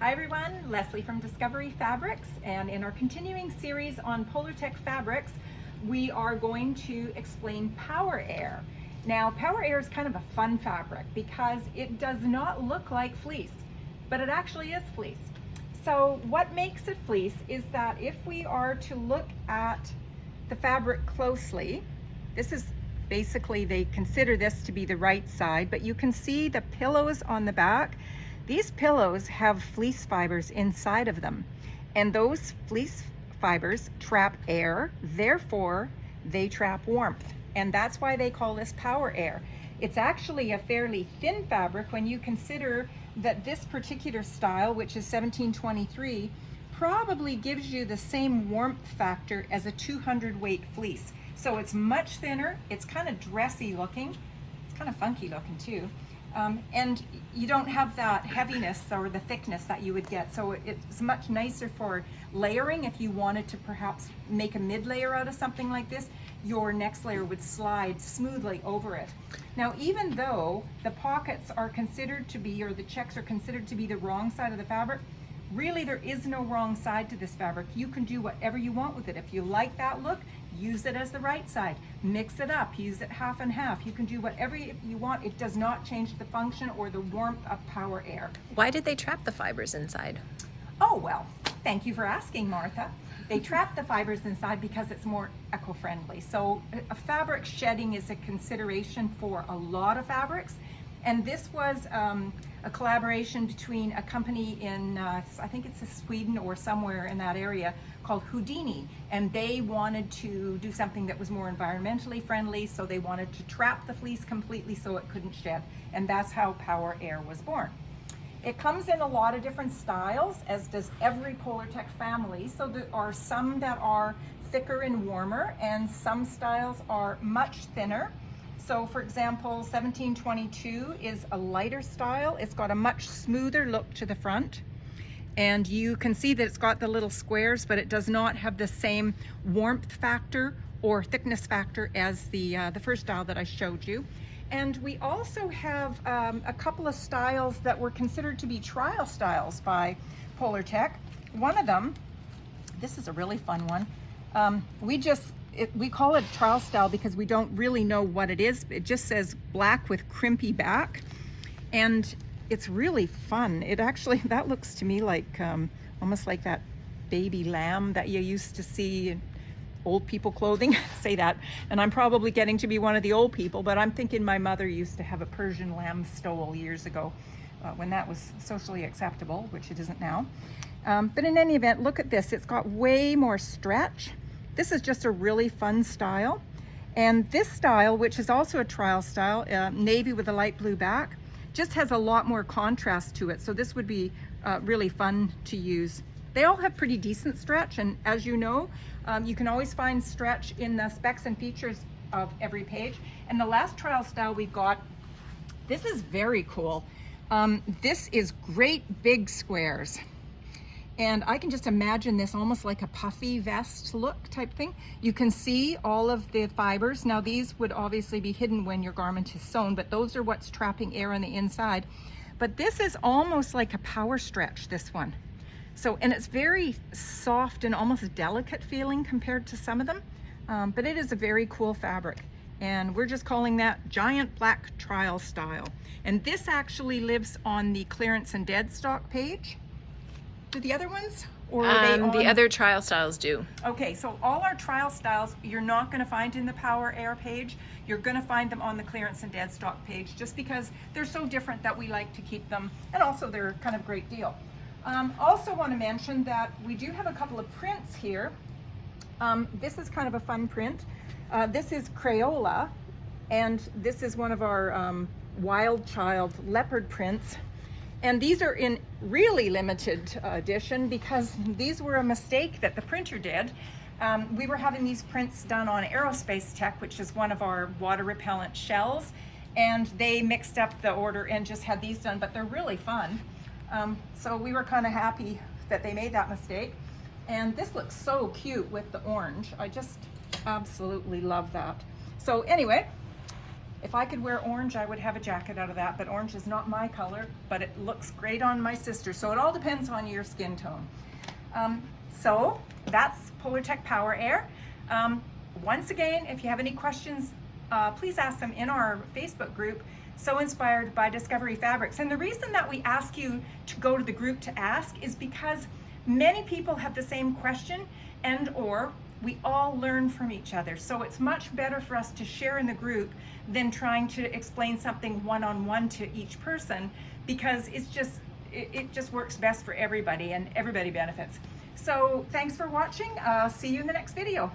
Hi everyone, Leslie from Discovery Fabrics, and in our continuing series on Polartec fabrics, we are going to explain Power Air. Now, Power Air is kind of a fun fabric because it does not look like fleece, but it actually is fleece. So what makes it fleece is that if we are to look at the fabric closely, this is basically, they consider this to be the right side, but you can see the pillows on the back. These pillows have fleece fibers inside of them, and those fleece fibers trap air, therefore they trap warmth, and that's why they call this Power Air. It's actually a fairly thin fabric when you consider that this particular style, which is 1723, probably gives you the same warmth factor as a 200 weight fleece. So it's much thinner, it's kind of dressy looking, it's kind of funky looking too. And you don't have that heaviness or the thickness that you would get. So it's much nicer for layering. If you wanted to perhaps make a mid layer out of something like this, your next layer would slide smoothly over it. Now, even though the pockets are considered to be, or the checks are considered to be the wrong side of the fabric, really there is no wrong side to this fabric. You can do whatever you want with it. If you like that look, use it as the right side. Mix it up, use it half and half. You can do whatever you want. It does not change the function or the warmth of Power Air. Why did they trap the fibers inside? Oh, well, thank you for asking, Martha. They trap the fibers inside because it's more eco-friendly. So a fabric shedding is a consideration for a lot of fabrics. And this was a collaboration between a company in, I think it's Sweden or somewhere in that area, called Houdini. And they wanted to do something that was more environmentally friendly, so they wanted to trap the fleece completely so it couldn't shed. And that's how Power Air was born. It comes in a lot of different styles, as does every Polartec family. So there are some that are thicker and warmer, and some styles are much thinner. So for example, 1722 is a lighter style. It's got a much smoother look to the front. And you can see that it's got the little squares, but it does not have the same warmth factor or thickness factor as the first style that I showed you. And we also have a couple of styles that were considered to be trial styles by Polartec. One of them, this is a really fun one. We call it a trial style because we don't really know what it is. It just says black with crimpy back, and it's really fun. It actually, that looks to me like almost like that baby lamb that you used to see in old people clothing. Say that, and I'm probably getting to be one of the old people, but I'm thinking my mother used to have a Persian lamb stole years ago when that was socially acceptable, which it isn't now. But in any event, look at this. It's got way more stretch. This is just a really fun style. And this style, which is also a trial style, navy with a light blue back, just has a lot more contrast to it. So this would be really fun to use. They all have pretty decent stretch, and as you know, you can always find stretch in the specs and features of every page. And the last trial style we've got, this is very cool. This is great big squares. And I can just imagine this almost like a puffy vest look type thing. You can see all of the fibers. Now these would obviously be hidden when your garment is sewn, but those are what's trapping air on the inside. But this is almost like a power stretch, this one. So, and it's very soft and almost delicate feeling compared to some of them. But it is a very cool fabric. And we're just calling that Giant Black Trial Style. And this actually lives on the clearance and dead stock page. Do the other ones? Or are they on... The other trial styles do. Okay, so all our trial styles you're not going to find in the Power Air page. You're going to find them on the clearance and dead stock page, just because they're so different that we like to keep them, and also they're kind of a great deal. Also want to mention that we do have a couple of prints here. This is kind of a fun print. This is Crayola, and this is one of our Wild Child leopard prints. And these are in really limited edition because these were a mistake that the printer did. We were having these prints done on Aerospace Tech, which is one of our water repellent shells, and they mixed up the order and just had these done, but they're really fun. So we were kind of happy that they made that mistake. And this looks so cute with the orange. I just absolutely love that. So anyway, If I could wear orange, I would have a jacket out of that, but orange is not my color, but it looks great on my sister. So it all depends on your skin tone. So that's Polartec Power Air. Once again, if you have any questions, please ask them in our Facebook group, So Inspired by Discovery Fabrics. And the reason that we ask you to go to the group to ask is because many people have the same question, and or we all learn from each other. So it's much better for us to share in the group than trying to explain something one-on-one to each person, because it just works best for everybody and everybody benefits. So thanks for watching. See you in the next video.